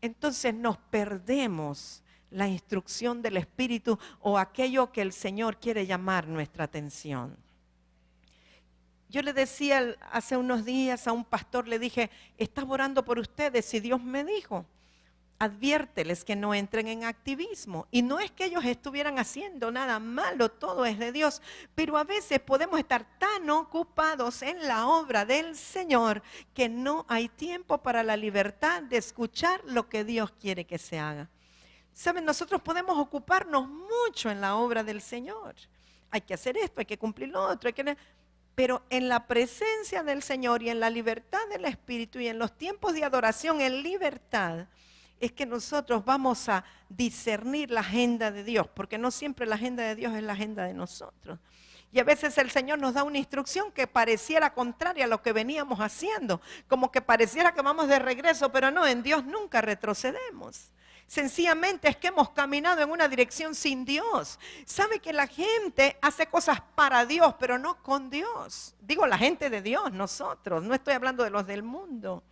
Entonces nos perdemos la instrucción del Espíritu o aquello que el Señor quiere llamar nuestra atención. Yo le decía hace unos días a un pastor, le dije, estaba orando por ustedes y Dios me dijo, adviérteles que no entren en activismo. Y no es que ellos estuvieran haciendo nada malo, todo es de Dios, pero a veces podemos estar tan ocupados en la obra del Señor que no hay tiempo para la libertad de escuchar lo que Dios quiere que se haga. Saben, nosotros podemos ocuparnos mucho en la obra del Señor. Hay que hacer esto, hay que cumplir lo otro, pero en la presencia del Señor y en la libertad del Espíritu y en los tiempos de adoración en libertad, es que nosotros vamos a discernir la agenda de Dios, porque no siempre la agenda de Dios es la agenda de nosotros. Y a veces el Señor nos da una instrucción que pareciera contraria a lo que veníamos haciendo, como que pareciera que vamos de regreso, pero no, en Dios nunca retrocedemos. Sencillamente es que hemos caminado en una dirección sin Dios. Sabe que la gente hace cosas para Dios, pero no con Dios. Digo la gente de Dios, nosotros, no estoy hablando de los del mundo.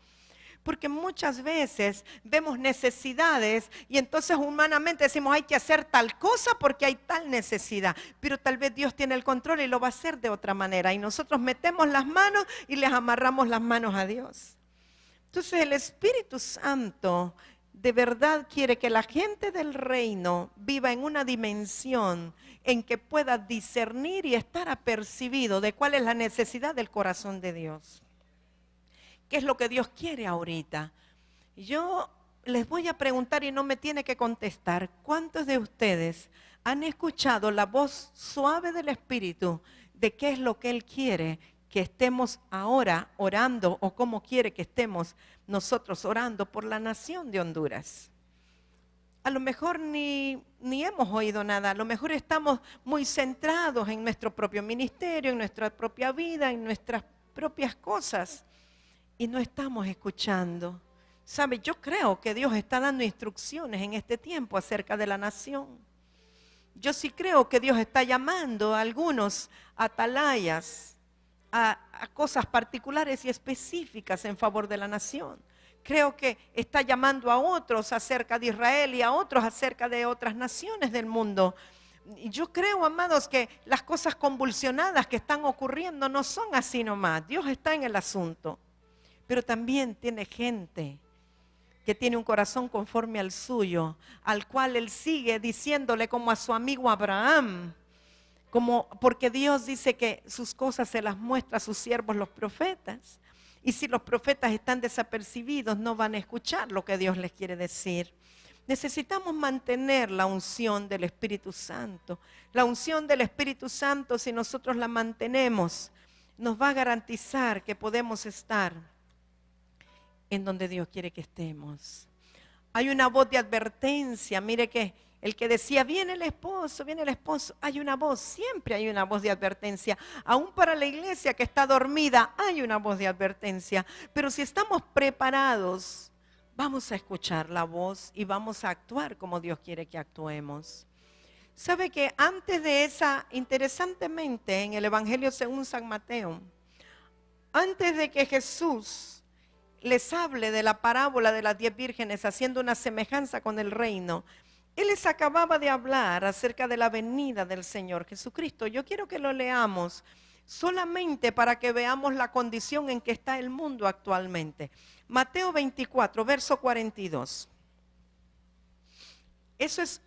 Porque muchas veces vemos necesidades y entonces humanamente decimos hay que hacer tal cosa porque hay tal necesidad. Pero tal vez Dios tiene el control y lo va a hacer de otra manera. Y nosotros metemos las manos y les amarramos las manos a Dios. Entonces el Espíritu Santo de verdad quiere que la gente del reino viva en una dimensión en que pueda discernir y estar apercibido de cuál es la necesidad del corazón de Dios. ¿Qué es lo que Dios quiere ahorita? Yo les voy a preguntar y no me tiene que contestar. ¿Cuántos de ustedes han escuchado la voz suave del Espíritu de qué es lo que Él quiere que estemos ahora orando o cómo quiere que estemos nosotros orando por la nación de Honduras? A lo mejor ni hemos oído nada, a lo mejor estamos muy centrados en nuestro propio ministerio, en nuestra propia vida, en nuestras propias cosas. Y no estamos escuchando. ¿Sabe? Yo creo que Dios está dando instrucciones en este tiempo acerca de la nación. Yo sí creo que Dios está llamando a algunos atalayas, a cosas particulares y específicas en favor de la nación. Creo que está llamando a otros acerca de Israel y a otros acerca de otras naciones del mundo. Y yo creo, amados, que las cosas convulsionadas que están ocurriendo no son así nomás. Dios está en el asunto. Pero también tiene gente que tiene un corazón conforme al suyo, al cual Él sigue diciéndole como a su amigo Abraham, porque Dios dice que sus cosas se las muestra a sus siervos los profetas. Y si los profetas están desapercibidos, no van a escuchar lo que Dios les quiere decir. Necesitamos mantener la unción del Espíritu Santo. La unción del Espíritu Santo, si nosotros la mantenemos, nos va a garantizar que podemos estar en donde Dios quiere que estemos. Hay una voz de advertencia. Mire que el que decía, viene el esposo, hay una voz, siempre hay una voz de advertencia. Aún para la iglesia que está dormida, hay una voz de advertencia. Pero si estamos preparados, vamos a escuchar la voz y vamos a actuar como Dios quiere que actuemos. ¿Sabe que antes de esa, interesantemente, en el Evangelio según San Mateo, antes de que Jesús les hable de la parábola de las 10 vírgenes haciendo una semejanza con el reino, Él les acababa de hablar acerca de la venida del Señor Jesucristo. Yo quiero que lo leamos solamente para que veamos la condición en que está el mundo actualmente. Mateo 24, verso 42. Eso es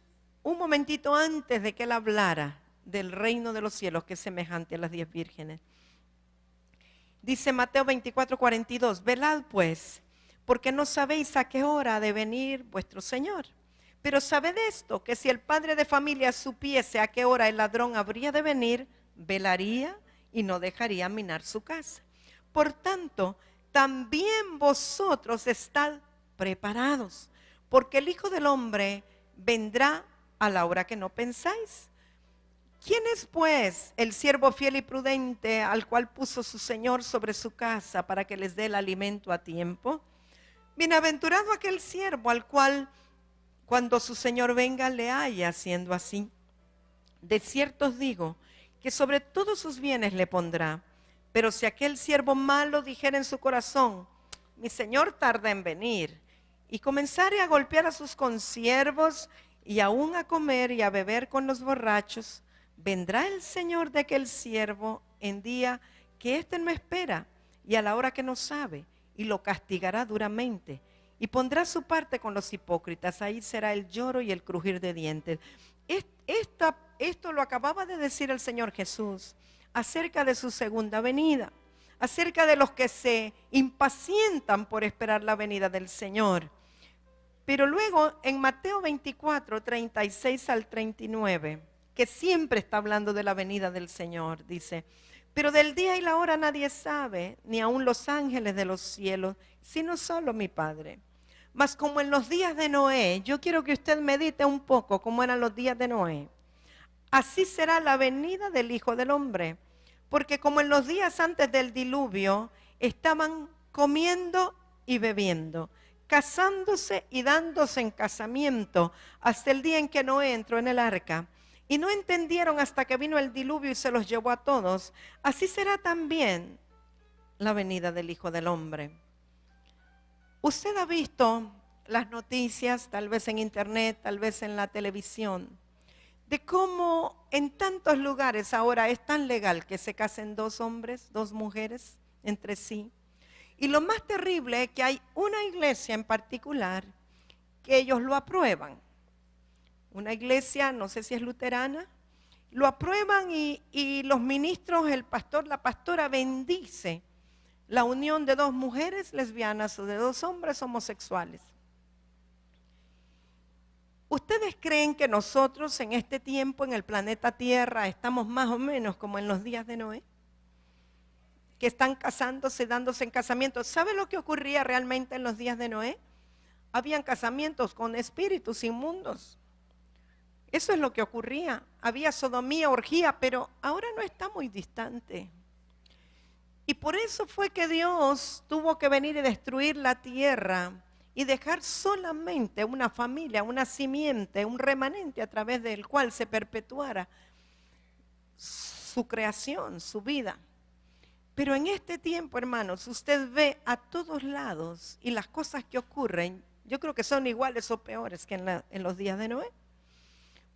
un momentito antes de que Él hablara del reino de los cielos, que es semejante a las 10 vírgenes. Dice Mateo 24, 42, velad pues, porque no sabéis a qué hora ha de venir vuestro Señor. Pero sabed esto, que si el padre de familia supiese a qué hora el ladrón habría de venir, velaría y no dejaría minar su casa. Por tanto, también vosotros estad preparados, porque el Hijo del Hombre vendrá a la hora que no pensáis. ¿Quién es pues el siervo fiel y prudente al cual puso su Señor sobre su casa para que les dé el alimento a tiempo? Bienaventurado aquel siervo al cual cuando su Señor venga le haya haciendo así. De cierto os digo que sobre todos sus bienes le pondrá. Pero si aquel siervo malo dijera en su corazón, mi Señor tarda en venir, y comenzare a golpear a sus consiervos y aún a comer y a beber con los borrachos, vendrá el Señor de aquel siervo en día que éste no espera y a la hora que no sabe, y lo castigará duramente, y pondrá su parte con los hipócritas. Ahí será el lloro y el crujir de dientes. Esto lo acababa de decir el Señor Jesús acerca de su segunda venida, acerca de los que se impacientan por esperar la venida del Señor. Pero luego en Mateo 24, 36 al 39, que siempre está hablando de la venida del Señor, dice: pero del día y la hora nadie sabe, ni aun los ángeles de los cielos, sino solo mi Padre. Mas como en los días de Noé, yo quiero que usted medite un poco cómo eran los días de Noé. Así será la venida del Hijo del Hombre. Porque como en los días antes del diluvio, estaban comiendo y bebiendo, casándose y dándose en casamiento, hasta el día en que Noé entró en el arca. Y no entendieron hasta que vino el diluvio y se los llevó a todos. Así será también la venida del Hijo del Hombre. Usted ha visto las noticias, tal vez en internet, tal vez en la televisión, de cómo en tantos lugares ahora es tan legal que se casen dos hombres, dos mujeres entre sí. Y lo más terrible es que hay una iglesia en particular que ellos lo aprueban. Una iglesia, no sé si es luterana, lo aprueban y los ministros, el pastor, la pastora bendice la unión de dos mujeres lesbianas o de dos hombres homosexuales. ¿Ustedes creen que nosotros en este tiempo en el planeta Tierra estamos más o menos como en los días de Noé? Que están casándose, dándose en casamiento. ¿Sabe lo que ocurría realmente en los días de Noé? Habían casamientos con espíritus inmundos. Eso es lo que ocurría. Había sodomía, orgía, pero ahora no está muy distante. Y por eso fue que Dios tuvo que venir y destruir la tierra y dejar solamente una familia, una simiente, un remanente a través del cual se perpetuara su creación, su vida. Pero en este tiempo, hermanos, usted ve a todos lados y las cosas que ocurren, yo creo que son iguales o peores que en los días de Noé.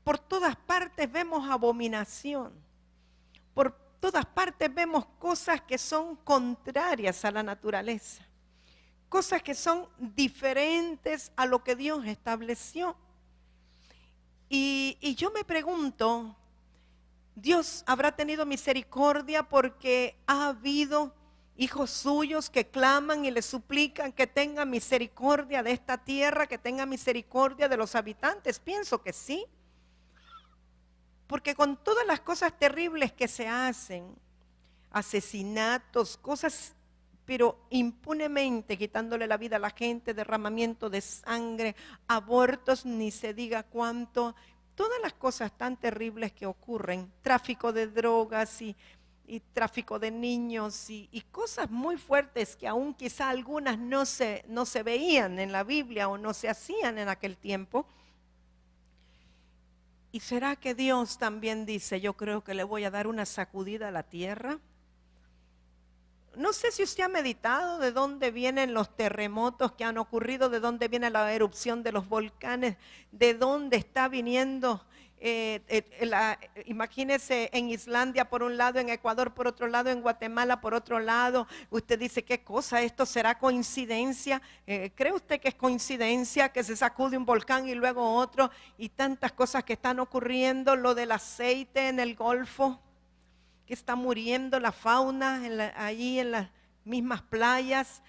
Por todas partes vemos abominación. Por todas partes vemos cosas que son contrarias a la naturaleza. Cosas que son diferentes a lo que Dios estableció. Y yo me pregunto, ¿Dios habrá tenido misericordia porque ha habido hijos suyos que claman y le suplican que tenga misericordia de esta tierra, que tenga misericordia de los habitantes? Pienso que sí. Porque con todas las cosas terribles que se hacen, asesinatos, cosas, pero impunemente quitándole la vida a la gente, derramamiento de sangre, abortos, ni se diga cuánto, todas las cosas tan terribles que ocurren, tráfico de drogas y tráfico de niños y cosas muy fuertes que aún quizá algunas no se veían en la Biblia o no se hacían en aquel tiempo. ¿Y será que Dios también dice, yo creo que le voy a dar una sacudida a la tierra? No sé si usted ha meditado de dónde vienen los terremotos que han ocurrido, de dónde viene la erupción de los volcanes, de dónde está viniendo, imagínese en Islandia por un lado, en Ecuador por otro lado, en Guatemala por otro lado. Usted dice, ¿qué cosa? ¿Esto será coincidencia? ¿Cree usted que es coincidencia que se sacude un volcán y luego otro? Y tantas cosas que están ocurriendo, lo del aceite en el Golfo, que está muriendo la fauna allí en las mismas playas,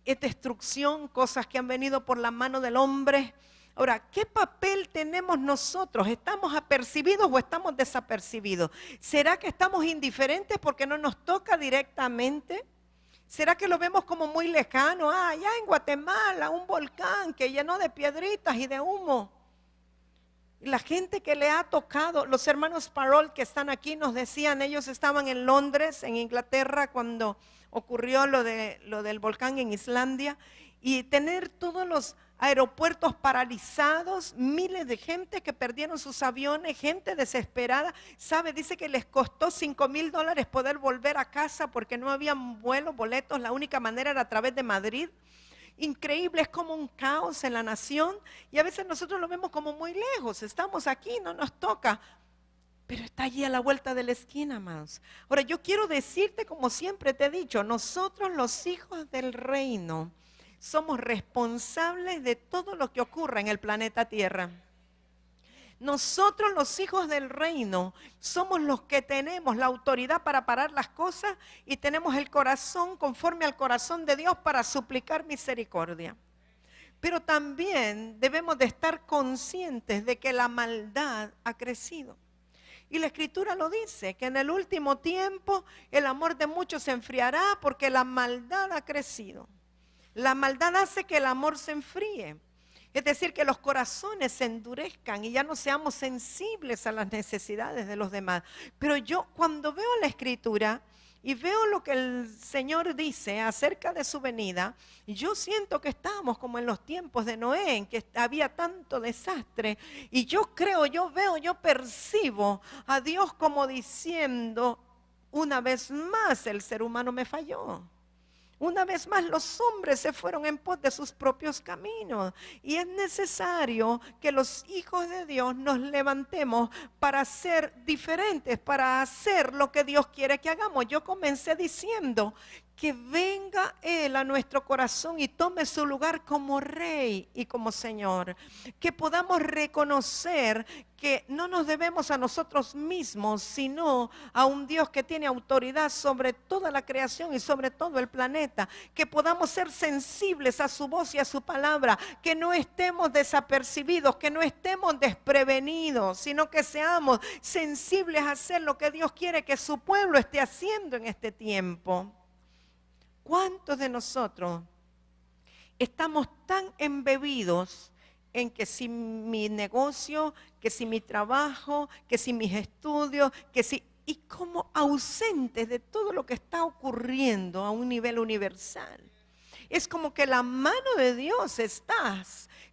es destrucción, cosas que han venido por la mano del hombre. Ahora, ¿qué papel tenemos nosotros? ¿Estamos apercibidos o estamos desapercibidos? ¿Será que estamos indiferentes porque no nos toca directamente? ¿Será que lo vemos como muy lejano? Allá en Guatemala, un volcán que llenó de piedritas y de humo. La gente que le ha tocado, los hermanos Parol que están aquí nos decían, ellos estaban en Londres, en Inglaterra, cuando ocurrió lo del volcán en Islandia, y tener todos los aeropuertos paralizados, miles de gente que perdieron sus aviones, gente desesperada, sabe, dice que les costó $5,000 poder volver a casa porque no habían vuelos, boletos, la única manera era a través de Madrid. Increíble, es como un caos en la nación y a veces nosotros lo vemos como muy lejos, estamos aquí, no nos toca, pero está allí a la vuelta de la esquina, amados. Ahora yo quiero decirte, como siempre te he dicho, nosotros los hijos del reino somos responsables de todo lo que ocurra en el planeta Tierra. Nosotros, los hijos del reino, somos los que tenemos la autoridad para parar las cosas y tenemos el corazón conforme al corazón de Dios para suplicar misericordia. Pero también debemos de estar conscientes de que la maldad ha crecido. Y la Escritura lo dice, que en el último tiempo el amor de muchos se enfriará porque la maldad ha crecido. La maldad hace que el amor se enfríe. Es decir, que los corazones se endurezcan y ya no seamos sensibles a las necesidades de los demás. Pero yo cuando veo la Escritura y veo lo que el Señor dice acerca de su venida, yo siento que estamos como en los tiempos de Noé, en que había tanto desastre. Y yo creo, yo veo, yo percibo a Dios como diciendo, una vez más el ser humano me falló. Una vez más los hombres se fueron en pos de sus propios caminos y es necesario que los hijos de Dios nos levantemos para ser diferentes, para hacer lo que Dios quiere que hagamos. Yo comencé diciendo que venga Él a nuestro corazón y tome su lugar como Rey y como Señor. Que podamos reconocer que no nos debemos a nosotros mismos, sino a un Dios que tiene autoridad sobre toda la creación y sobre todo el planeta. Que podamos ser sensibles a su voz y a su palabra. Que no estemos desapercibidos, que no estemos desprevenidos, sino que seamos sensibles a hacer lo que Dios quiere que su pueblo esté haciendo en este tiempo. ¿Cuántos de nosotros estamos tan embebidos en que si mi negocio, que si mi trabajo, que si mis estudios, y como ausentes de todo lo que está ocurriendo a un nivel universal? Es como que la mano de Dios está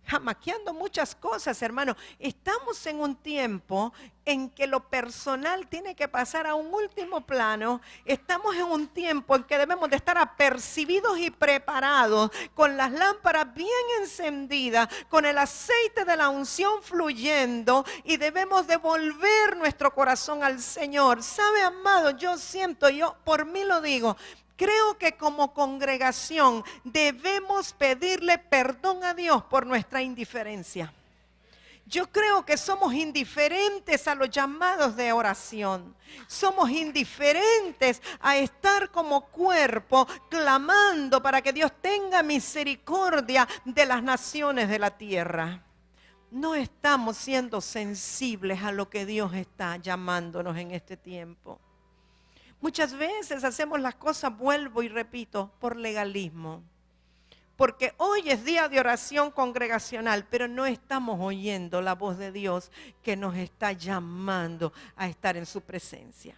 jamaqueando muchas cosas, hermano. Estamos en un tiempo en que lo personal tiene que pasar a un último plano. Estamos en un tiempo en que debemos de estar apercibidos y preparados, con las lámparas bien encendidas, con el aceite de la unción fluyendo, y debemos devolver nuestro corazón al Señor. ¿Sabe, amado? Yo siento, yo por mí lo digo, creo que como congregación debemos pedirle perdón a Dios por nuestra indiferencia. Yo creo que somos indiferentes a los llamados de oración. Somos indiferentes a estar como cuerpo clamando para que Dios tenga misericordia de las naciones de la tierra. No estamos siendo sensibles a lo que Dios está llamándonos en este tiempo. Muchas veces hacemos las cosas, vuelvo y repito, por legalismo. Porque hoy es día de oración congregacional, pero no estamos oyendo la voz de Dios que nos está llamando a estar en su presencia.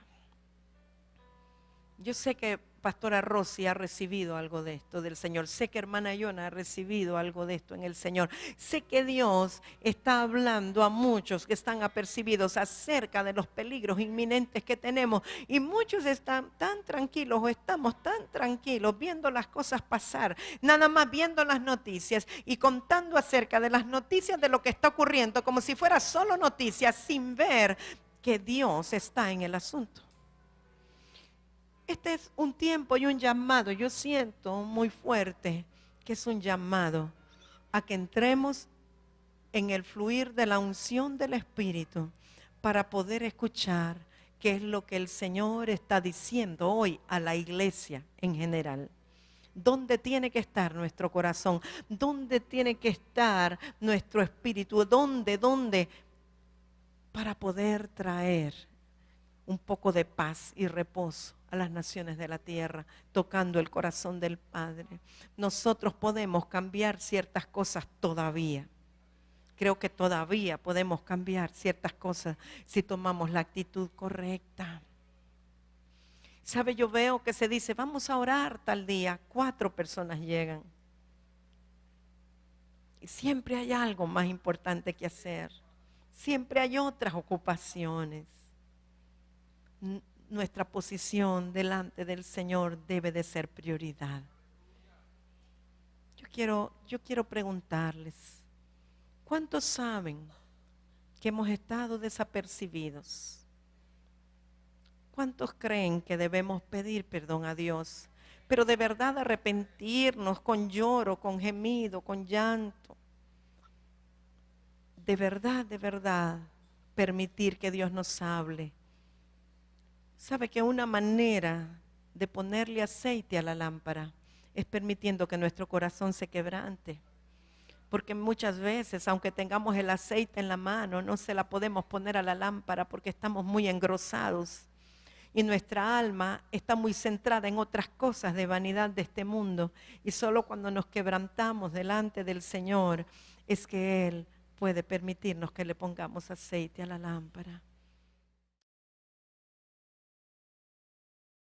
Yo sé que Pastora Rosy ha recibido algo de esto del Señor. Sé que hermana Yona ha recibido algo de esto en el Señor. Sé que Dios está hablando a muchos que están apercibidos acerca de los peligros inminentes que tenemos. Y muchos están tan tranquilos o estamos tan tranquilos viendo las cosas pasar. Nada más viendo las noticias y contando acerca de las noticias de lo que está ocurriendo como si fuera solo noticias, sin ver que Dios está en el asunto. Este es un tiempo y un llamado, yo siento muy fuerte que es un llamado a que entremos en el fluir de la unción del Espíritu para poder escuchar qué es lo que el Señor está diciendo hoy a la iglesia en general. ¿Dónde tiene que estar nuestro corazón? ¿Dónde tiene que estar nuestro espíritu? ¿Dónde? Para poder traer un poco de paz y reposo a las naciones de la tierra, tocando el corazón del Padre. Nosotros podemos cambiar ciertas cosas todavía. Creo que todavía podemos cambiar ciertas cosas si tomamos la actitud correcta. ¿Sabe? Yo veo que se dice, vamos a orar tal día. 4 personas llegan. Y siempre hay algo más importante que hacer. Siempre hay otras ocupaciones. Nuestra posición delante del Señor debe de ser prioridad. Yo quiero preguntarles, ¿cuántos saben que hemos estado desapercibidos? ¿Cuántos creen que debemos pedir perdón a Dios pero de verdad arrepentirnos con lloro, con gemido, con llanto. De verdad, permitir que Dios nos hable. ¿Sabe que una manera de ponerle aceite a la lámpara es permitiendo que nuestro corazón se quebrante? Porque muchas veces, aunque tengamos el aceite en la mano, no se la podemos poner a la lámpara porque estamos muy engrosados. Y nuestra alma está muy centrada en otras cosas de vanidad de este mundo. Y solo cuando nos quebrantamos delante del Señor es que Él puede permitirnos que le pongamos aceite a la lámpara.